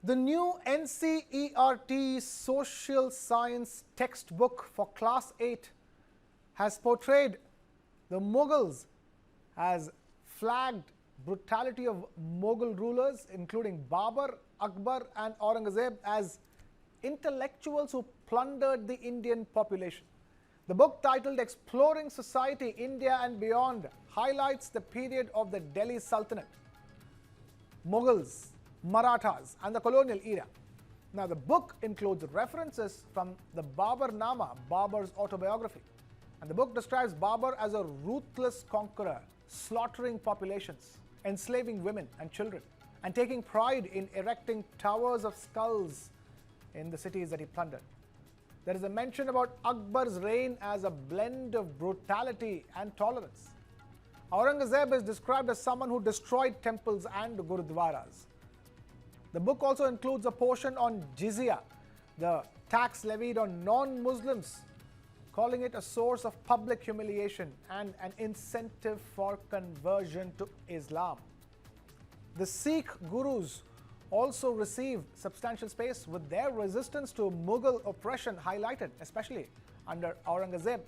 The new NCERT social science textbook for Class 8 has portrayed the Mughals as flagged brutality of Mughal rulers, including Babur, Akbar and Aurangzeb, as intellectuals who plundered the Indian population. The book, titled Exploring Society, India and Beyond, highlights the period of the Delhi Sultanate, Mughals, Marathas and the colonial era. Now, the book includes references from the Baburnama, Babur's autobiography. And the book describes Babur as a ruthless conqueror, slaughtering populations, enslaving women and children, and taking pride in erecting towers of skulls in the cities that he plundered. There is a mention about Akbar's reign as a blend of brutality and tolerance. Aurangzeb is described as someone who destroyed temples and gurudwaras. The book also includes a portion on Jiziya, the tax levied on non-Muslims, calling it a source of public humiliation and an incentive for conversion to Islam. The Sikh Gurus also received substantial space, with their resistance to Mughal oppression highlighted, especially under Aurangzeb.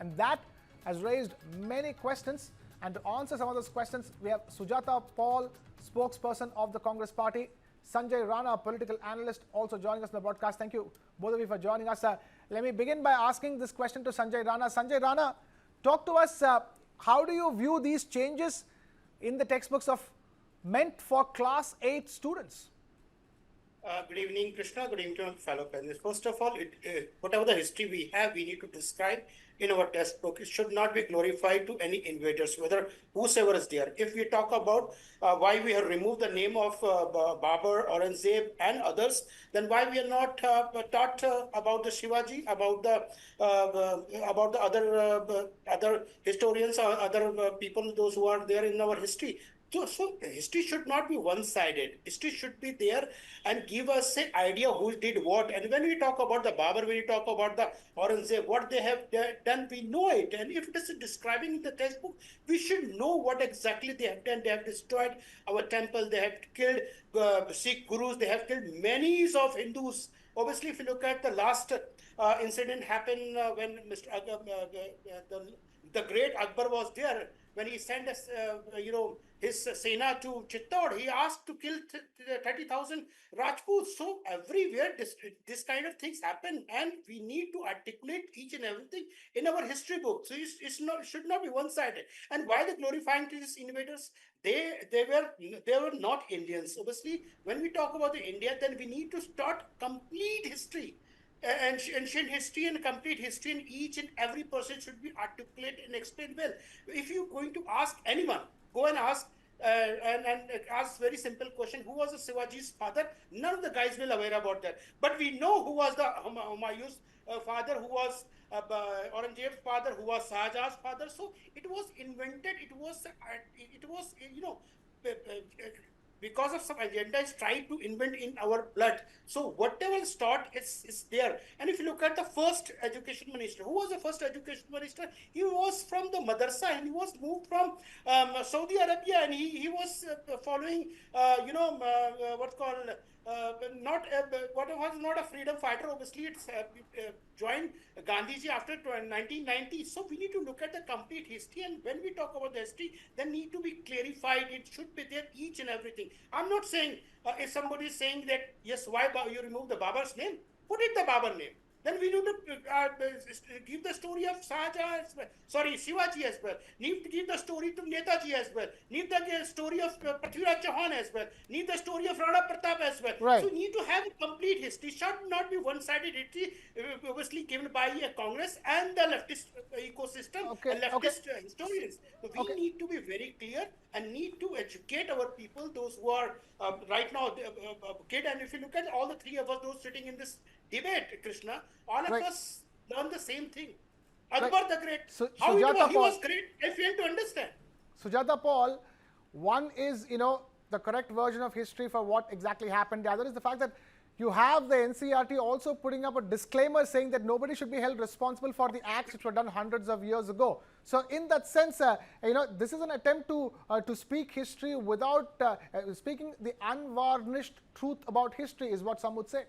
And that has raised many questions. And to answer some of those questions, we have Sujata Paul, spokesperson of the Congress Party, Sanjay Rana, political analyst, also joining us in the broadcast. Thank you, both of you, for joining us. Let me begin by asking this question to Sanjay Rana. Sanjay Rana, talk to us. How do you view these changes in the textbooks meant for Class 8 students? Good evening, Krishna. Good evening to fellow panelists. First of all, whatever the history we have, we need to describe in our textbook. It should not be glorified to any invaders, whether whosoever is there. If we talk about why we have removed the name of Babur, Aurangzeb, and others, then why we are not taught about the Shivaji, about the other historians or other people, those who are there in our history. So history should not be one-sided. History should be there and give us an idea who did what. And when we talk about the Babur, when we talk about the Aurangzeb, what they have done, we know it. And if it is describing in the textbook, we should know what exactly they have done. They have destroyed our temple. They have killed Sikh Gurus. They have killed many of Hindus. Obviously, if you look at the last incident happened when the great Akbar was there, when he sent us, his Sena to Chittor, he asked to kill 30,000 Rajputs. So everywhere this kind of things happen, and we need to articulate each and everything in our history book. So it should not be one-sided. And why the glorifying to these invaders? They were not Indians. Obviously, when we talk about the India, then we need to start complete history. Ancient history and complete history, and each and every person should be articulate and explained well. If you're going to ask anyone, go and ask and ask very simple question: who was the Shivaji's father? None of the guys will aware about that. But we know who was the Humayun's father, who was Aurangzeb's father, who was Shahjahan's father. So it was invented. It was because of some agenda is trying to invent in our blood. So whatever is taught is there. And if you look at the first education minister, who was the first education minister? He was from the madrasa, and he was moved from Saudi Arabia, and he was following what's called what was not a freedom fighter. Obviously, it's joined Gandhiji after 1990. So we need to look at the complete history, and when we talk about the history, then need to be clarified. It should be there, each and everything. I'm not saying if somebody is saying that yes, why you remove the Babur's name, put it the Babur name. Then we need to give the story of Shahjahan as well. Sorry, Shivaji as well. Need to give the story to Netaji as well. Need the story of Prithviraj Chauhan as well. Need the story of Rana Pratap as well. Right. So need to have a complete history. Should not be one-sided history, obviously given by a Congress and the leftist ecosystem and leftist historians. So we need to be very clear and need to educate our people, those who are right now kid. And if you look at all the three of us, those sitting in this debate, Krishna, all of us learn the same thing. Akbar the Great, how he was great, I fail to understand. Sujata Paul, one is, the correct version of history for what exactly happened. The other is the fact that, You have the NCERT also putting up a disclaimer saying that nobody should be held responsible for the acts which were done hundreds of years ago. So, in that sense, this is an attempt to speak history without speaking the unvarnished truth about history, is what some would say.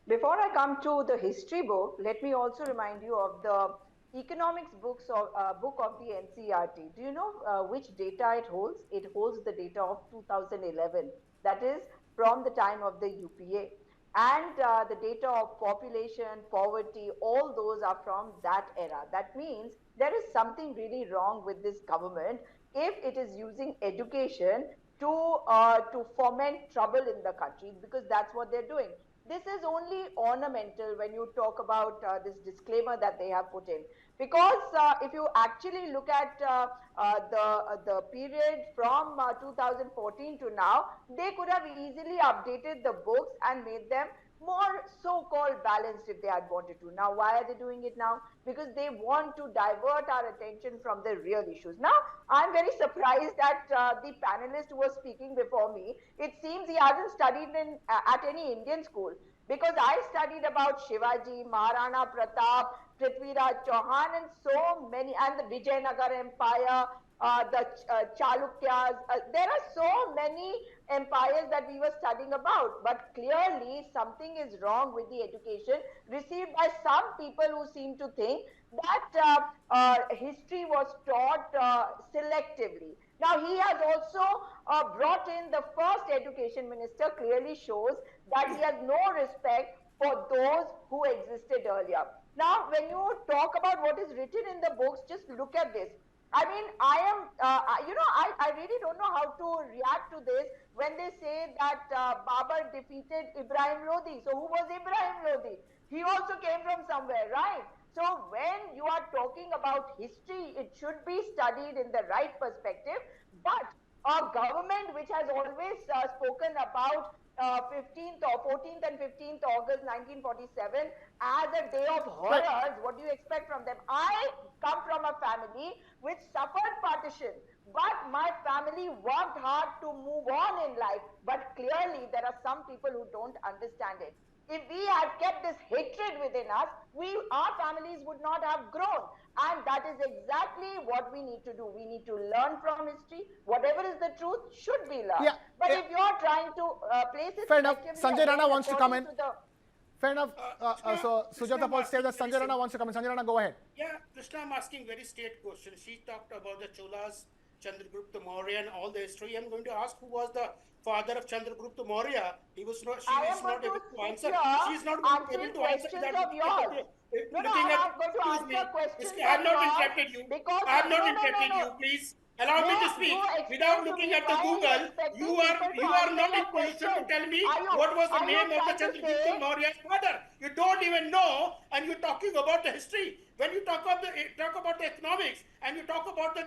Before I come to the history book, let me also remind you of the economics book of the NCERT. Do you know which data it holds? It holds the data of 2011. That is from the time of the UPA. And the data of population, poverty, all those are from that era. That means there is something really wrong with this government if it is using education to foment trouble in the country, because that's what they're doing. This is only ornamental when you talk about this disclaimer that they have put in, because if you actually look at the period from 2014 to now, they could have easily updated the books and made them more so-called balanced if they had wanted to. Now, why are they doing it now? Because they want to divert our attention from the real issues. Now, I'm very surprised that the panelist who was speaking before me, it seems he hasn't studied at any Indian school, because I studied about Shivaji, Maharana Pratap, Prithviraj Chauhan, and so many, and the Vijayanagar Empire, the Chalukyas. There are so many empires that we were studying about, but clearly something is wrong with the education received by some people who seem to think that history was taught selectively. Now, he has also brought in the first education minister, clearly shows that he has no respect for those who existed earlier. Now, when you talk about what is written in the books, just look at this. I mean, I really don't know how to react to this when they say that Babur defeated Ibrahim Lodi. So, who was Ibrahim Lodi? He also came from somewhere, right? So, when you are talking about history, it should be studied in the right perspective. But a government which has always spoken about 15th or 14th and 15th August 1947 as a day of horrors, what do you expect from them? I come from a family which suffered partition, but my family worked hard to move on in life. But clearly, there are some people who don't understand it. If we had kept this hatred within us, our families would not have grown. And that is exactly what we need to do. We need to learn from history. Whatever is the truth should be learned. But if you're trying to place it fair enough. Sanjay Rana wants to come in. Fair enough. So Sujata Paul says that Sanjay Rana wants to come in. Sanjay Rana, go ahead. Yeah, Krishna, I'm asking very straight question. She talked about the Cholas, Chandragupta Maurya, and all the history. I'm going to ask who was the father of Chandragupta Maurya. She is not able to answer. She's not able to answer that. I'm going to answer questions. I have not interrupted you. I have not interrupted you. Please allow me to speak. Without looking at the Google, you are not in position to tell me what was the name of the Chandragupta Maurya's father. You don't even know, and you're talking about the history. When you talk about the economics and you talk about the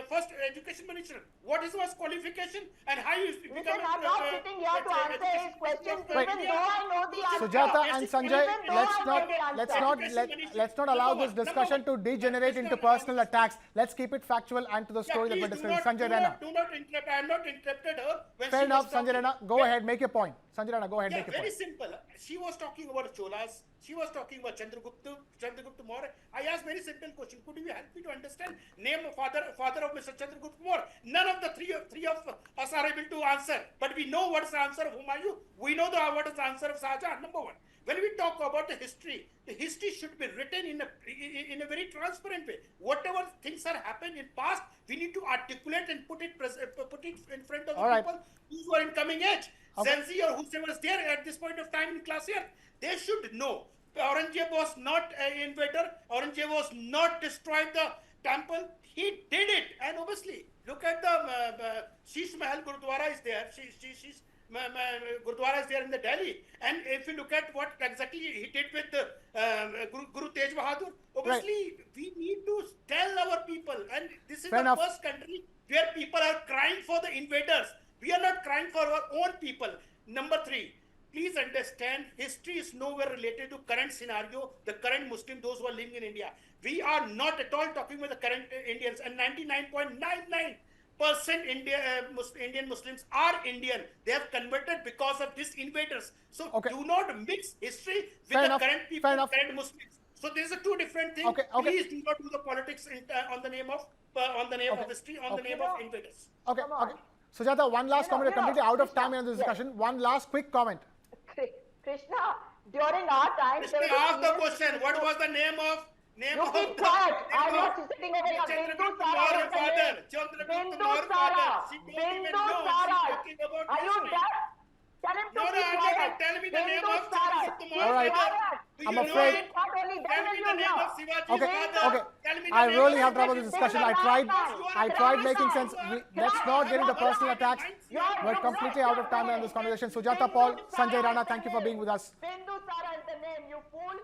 first education minister, what is his qualification and how you become? I'm not sitting here to answer his questions, even though I know the answer. Sujata and Sanjay, let's not allow this discussion to degenerate into personal attacks. Let's keep it factual and to the story that we're discussing. Sanjay Rana. Do not interrupt. I am not interrupted her. Fair enough, Sanjay Rana. Go ahead, make your point. Sanjay Rana, go ahead, make your point. Very simple. She was talking about Cholas. She was talking about Chandragupta Maurya. I asked very simple question. Could you help me to understand name of father of Mr. Chandragupta Maurya? None of the three of us are able to answer. But we know what is the answer of Humayun. We know what is the answer of Shah Jahan. Number one. When we talk about the history should be written in a very transparent way. Whatever things are happened in past, we need to articulate and put it in front of the people who are in coming age. Gen Z or whoever is there at this point of time in class here, they should know. Aurangzeb was not an invader. Aurangzeb was not destroyed the temple. He did it, and obviously, look at the Sheesh Mahal Gurudwara is there. Sheesh Gurudwara is there in the Delhi, and if you look at what exactly he did with Guru Tej Bahadur, obviously we need to tell our people, and this is the first country where people are crying for the invaders. We are not crying for our own people. Number three, please understand, history is nowhere related to current scenario, the current Muslim, those who are living in India. We are not at all talking about the current Indians, and 99.99 Indian Muslims are Indian. They have converted because of these invaders. So Okay. do not mix history with Fair the enough, current fair people, enough. current Muslims. So these are two different things. Okay, okay. Please do not do the politics on the name of Okay. history, on the Okay. name of invaders. Okay, Come okay. on. Sujata, one last comment. We're completely out of time Krishna, in this yes. discussion. One last quick comment. Krishna, during our time, Krishna, there was ask the a question. What was the name of You keep quiet. I'm not sitting over here. Bindu Sara is the name. Bindu Sara. Bindu Sara. Are you deaf? Tell him to No, keep I'm quiet. not. Tell me the name Bindu of Sara. Chandragupta All right. I'm afraid. Not only then Tell me will the you name hear. of Shivaji's Okay, father. okay. Tell me the I name really of have trouble with this discussion. I tried making sense. Let's not get into personal attacks. We're completely out of time on this conversation. Sujata Paul, Sanjay Rana, thank you for being with us. Bindu Sara is the name, you fool.